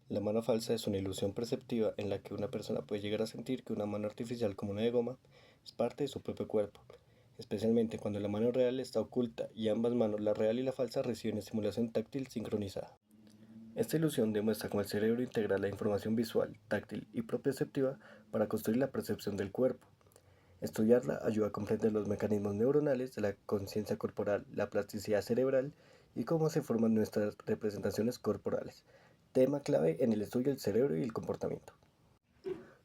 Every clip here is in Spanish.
La mano falsa es una ilusión perceptiva en la que una persona puede llegar a sentir que una mano artificial como una de goma es parte de su propio cuerpo, especialmente cuando la mano real está oculta y ambas manos, la real y la falsa, reciben estimulación táctil sincronizada. Esta ilusión demuestra cómo el cerebro integra la información visual, táctil y propioceptiva para construir la percepción del cuerpo. Estudiarla ayuda a comprender los mecanismos neuronales de la conciencia corporal, la plasticidad cerebral y cómo se forman nuestras representaciones corporales, tema clave en el estudio del cerebro y el comportamiento.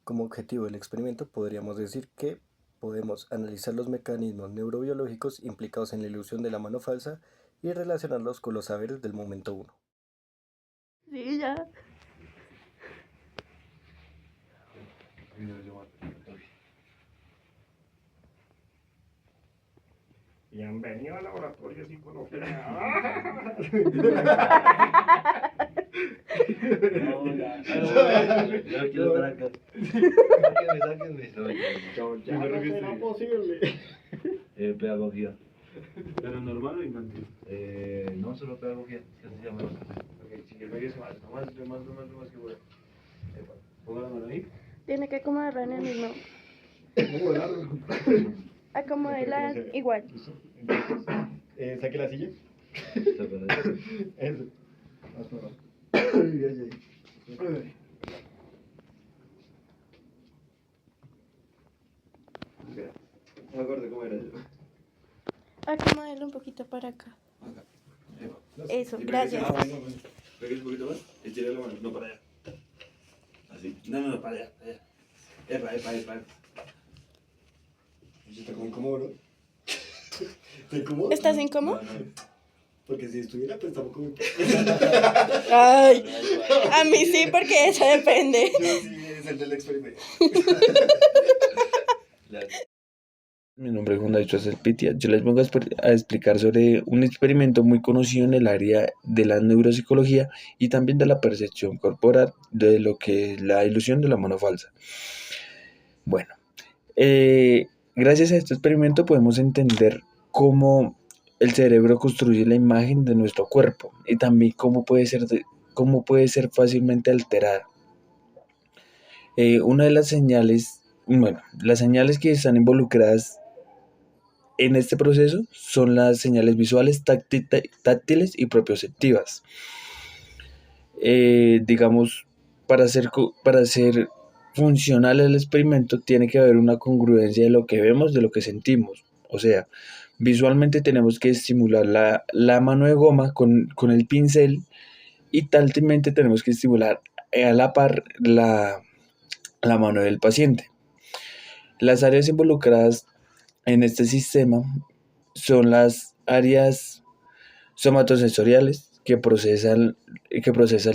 Como objetivo del experimento podríamos decir que podemos analizar los mecanismos neurobiológicos implicados en la ilusión de la mano falsa y relacionarlos con los saberes del momento 1. Sí, ya. Bienvenido al laboratorio de psicología. No, ya quiero estar acá. Sáquenme. No, Ya no será posible. Pedagogía. ¿Pero normal o infantil? No solo pedagogía, ¿qué se llama? Ok, si yo me dice más que bueno. Ponga la mano ahí. Tiene que acomodarla en el mismo. ¿Cómo largo? Acomódela igual. Entonces, saque la silla. Eso. Más para abajo. No me acuerdo cómo era yo. Acomódela un poquito para acá. Eso, gracias. Pegues un poquito más, estira la mano, no para allá. Así, no, para allá, para allá. Epa. Está como incómodo, ¿no? ¿Está incómodo? ¿Estás incómodo? No. Porque si estuviera, pues tampoco me... Ay, a mí sí, porque eso depende. Yo sí, es el del experimento. Mi nombre es Juan David Pitia. Yo les vengo a explicar sobre un experimento muy conocido en el área de la neuropsicología y también de la percepción corporal de lo que es la ilusión de la mano falsa. Bueno, gracias a este experimento podemos entender cómo el cerebro construye la imagen de nuestro cuerpo y también cómo puede ser fácilmente alterada. Una de las señales que están involucradas en este proceso son las señales visuales, táctiles y propioceptivas. Digamos, para hacer funcional el experimento tiene que haber una congruencia de lo que vemos, de lo que sentimos. O sea, visualmente tenemos que estimular la mano de goma con el pincel y táctilmente tenemos que estimular a la par la mano del paciente. Las áreas involucradas en este sistema son las áreas somatosensoriales que procesa el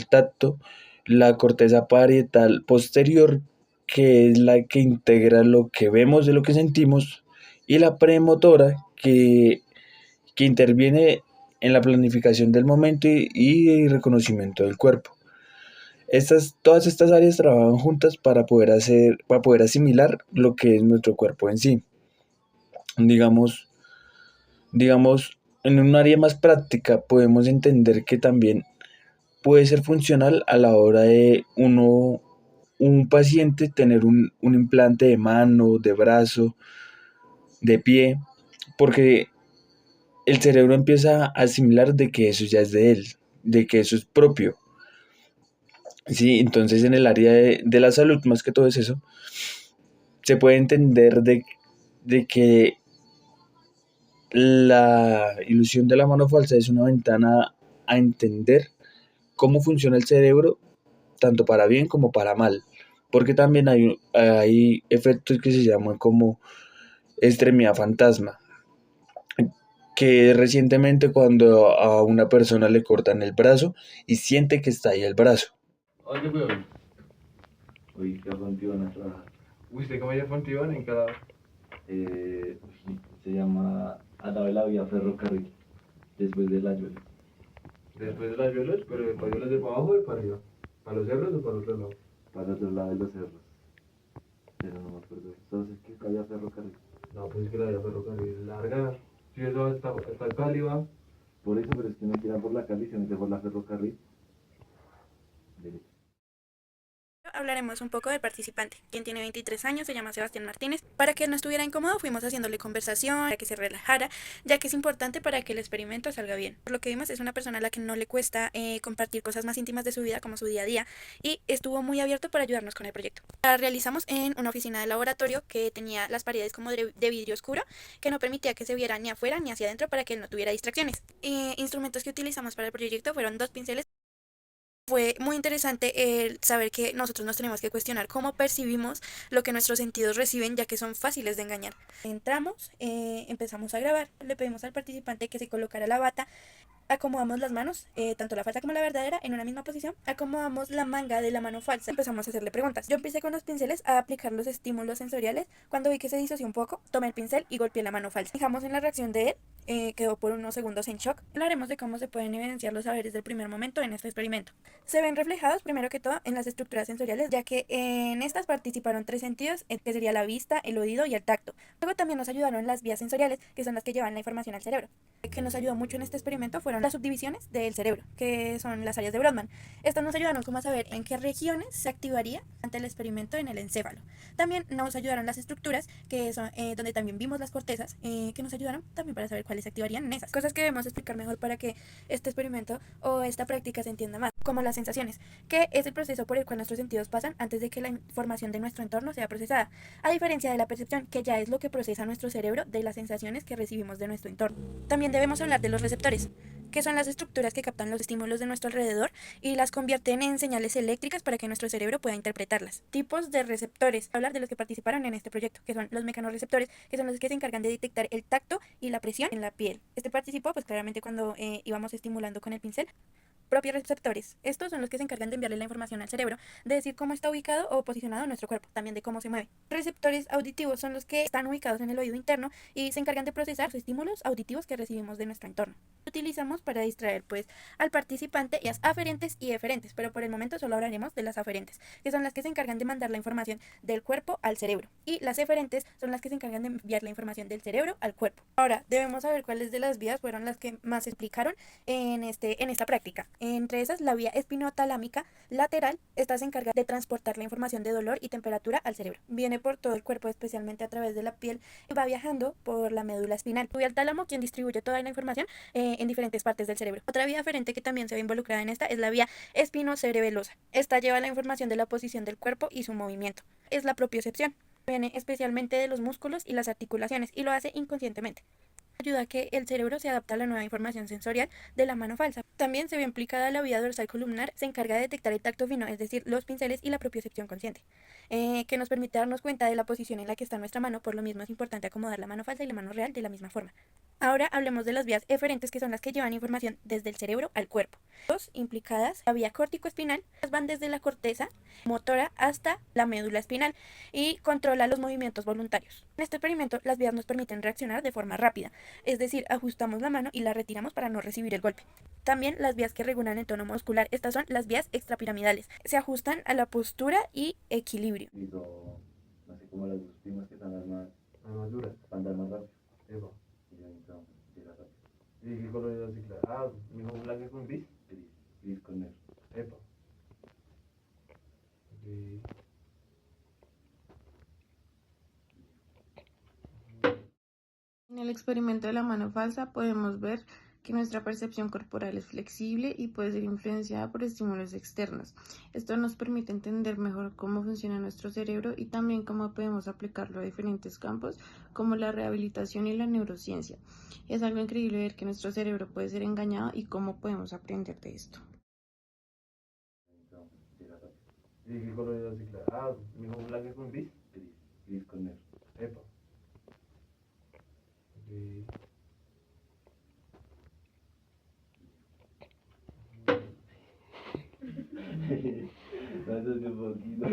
tacto, la corteza parietal posterior, que es la que integra lo que vemos de lo que sentimos, y la premotora, que interviene en la planificación del momento y reconocimiento del cuerpo. Todas estas áreas trabajan juntas para poder asimilar lo que es nuestro cuerpo en sí. Digamos, en un área más práctica podemos entender que también puede ser funcional a la hora de un paciente tener un implante de mano, de brazo, de pie, porque el cerebro empieza a asimilar de que eso ya es de él, de que eso es propio. Sí, entonces en el área de la salud, más que todo es eso, se puede entender de que la ilusión de la mano falsa es una ventana a entender cómo funciona el cerebro, tanto para bien como para mal, porque también hay efectos que se llaman como extremidad fantasma, que recientemente cuando a una persona le cortan el brazo y siente que está ahí el brazo. Oye, weón. Uy, qué afrontivan a trabajar. ¿Usted cómo ya Fontibón en cada...? Se llama al lado de la vía ferrocarril, después de la Yuela. Después de las violas, pero ¿las violas de para abajo o de para arriba? ¿Para los cerros o para el otro lado? Para el otro lado de los cerros. Pero no me acuerdo. Entonces, ¿qué había ferrocarril? No, pues es que la vía ferrocarril es larga. Si eso hasta el Cali va. Por eso, pero es que no queda por la Cali, sino que por la ferrocarril. Hablaremos un poco del participante, quien tiene 23 años, se llama Sebastián Martínez. Para que no estuviera incómodo, fuimos haciéndole conversación, para que se relajara, ya que es importante para que el experimento salga bien. Por lo que vimos, es una persona a la que no le cuesta compartir cosas más íntimas de su vida, como su día a día, y estuvo muy abierto para ayudarnos con el proyecto. La realizamos en una oficina de laboratorio que tenía las paredes como de vidrio oscuro, que no permitía que se viera ni afuera ni hacia adentro para que él no tuviera distracciones. Instrumentos que utilizamos para el proyecto fueron 2 pinceles. Fue muy interesante el saber que nosotros nos tenemos que cuestionar cómo percibimos lo que nuestros sentidos reciben, ya que son fáciles de engañar. Entramos, empezamos a grabar, le pedimos al participante que se colocara la bata, acomodamos las manos, tanto la falsa como la verdadera, en una misma posición, acomodamos la manga de la mano falsa, empezamos a hacerle preguntas. Yo empecé con los pinceles a aplicar los estímulos sensoriales. Cuando vi que se disoció un poco, tomé el pincel y golpeé la mano falsa. Fijamos en la reacción de él. Quedó por unos segundos en shock. Hablaremos de cómo se pueden evidenciar los saberes del primer momento en este experimento. Se ven reflejados primero que todo en las estructuras sensoriales, ya que en estas participaron 3 sentidos, que sería la vista, el oído y el tacto. Luego también nos ayudaron las vías sensoriales, que son las que llevan la información al cerebro. Que nos ayudó mucho en este experimento fueron las subdivisiones del cerebro, que son las áreas de Brodmann. Estas nos ayudaron como a saber en qué regiones se activaría ante el experimento en el encéfalo. También nos ayudaron las estructuras, que son donde también vimos las cortezas, que nos ayudaron también para saber cuáles se activarían en esas. Cosas que debemos explicar mejor para que este experimento o esta práctica se entienda más, como las sensaciones, que es el proceso por el cual nuestros sentidos pasan antes de que la información de nuestro entorno sea procesada, a diferencia de la percepción, que ya es lo que procesa nuestro cerebro de las sensaciones que recibimos de nuestro entorno. También debemos hablar de los receptores, que son las estructuras que captan los estímulos de nuestro alrededor y las convierten en señales eléctricas para que nuestro cerebro pueda interpretarlas. Tipos de receptores. Hablar de los que participaron en este proyecto, que son los mecanorreceptores, que son los que se encargan de detectar el tacto y la presión en la piel. Este participó pues claramente cuando íbamos estimulando con el pincel. Propioreceptores. Estos son los que se encargan de enviarle la información al cerebro, de decir cómo está ubicado o posicionado nuestro cuerpo, también de cómo se mueve. Receptores auditivos son los que están ubicados en el oído interno y se encargan de procesar los estímulos auditivos que recibimos de nuestro entorno. Utilizamos para distraer pues al participante las aferentes y eferentes, pero por el momento solo hablaremos de las aferentes, que son las que se encargan de mandar la información del cuerpo al cerebro, y las eferentes son las que se encargan de enviar la información del cerebro al cuerpo. Ahora debemos saber cuáles de las vías fueron las que más se explicaron en esta práctica. Entre esas, la vía espinotalámica lateral, esta se encarga de transportar la información de dolor y temperatura al cerebro. Viene por todo el cuerpo, especialmente a través de la piel, y va viajando por la médula espinal. Y al tálamo, quien distribuye toda la información en diferentes partes del cerebro. Otra vía aferente que también se ve involucrada en esta es la vía espinocerebelosa. Esta lleva la información de la posición del cuerpo y su movimiento. Es la propiocepción. Viene especialmente de los músculos y las articulaciones y lo hace inconscientemente. Ayuda a que el cerebro se adapte a la nueva información sensorial de la mano falsa. También se ve implicada la vía dorsal columnar, se encarga de detectar el tacto fino, es decir, los pinceles y la propiocepción consciente, que nos permite darnos cuenta de la posición en la que está nuestra mano. Por lo mismo es importante acomodar la mano falsa y la mano real de la misma forma. Ahora hablemos de las vías eferentes, que son las que llevan información desde el cerebro al cuerpo. Dos implicadas, la vía córtico-espinal, van desde la corteza motora hasta la médula espinal y controla los movimientos voluntarios. En este experimento, las vías nos permiten reaccionar de forma rápida, es decir, ajustamos la mano y la retiramos para no recibir el golpe. También las vías que regulan el tono muscular, estas son las vías extrapiramidales, se ajustan a la postura y equilibrio. Hizo, así como las dos primas que están Más duras. para andar más rápido. Epa. Y ya entramos, llega rápido. ¿Y qué color es la cicla? Ah, mi hijo blanco con bis. Gris, gris con negro. Epa. Y... En el experimento de la mano falsa podemos ver que nuestra percepción corporal es flexible y puede ser influenciada por estímulos externos. Esto nos permite entender mejor cómo funciona nuestro cerebro y también cómo podemos aplicarlo a diferentes campos como la rehabilitación y la neurociencia. Es algo increíble ver que nuestro cerebro puede ser engañado y cómo podemos aprender de esto. Entramos, llega rápido. ¿Y qué color es la cicla? Ah, mi hijo blanco con bis. Gris, gris con negro. Epa. Y... Gracias, un poquito.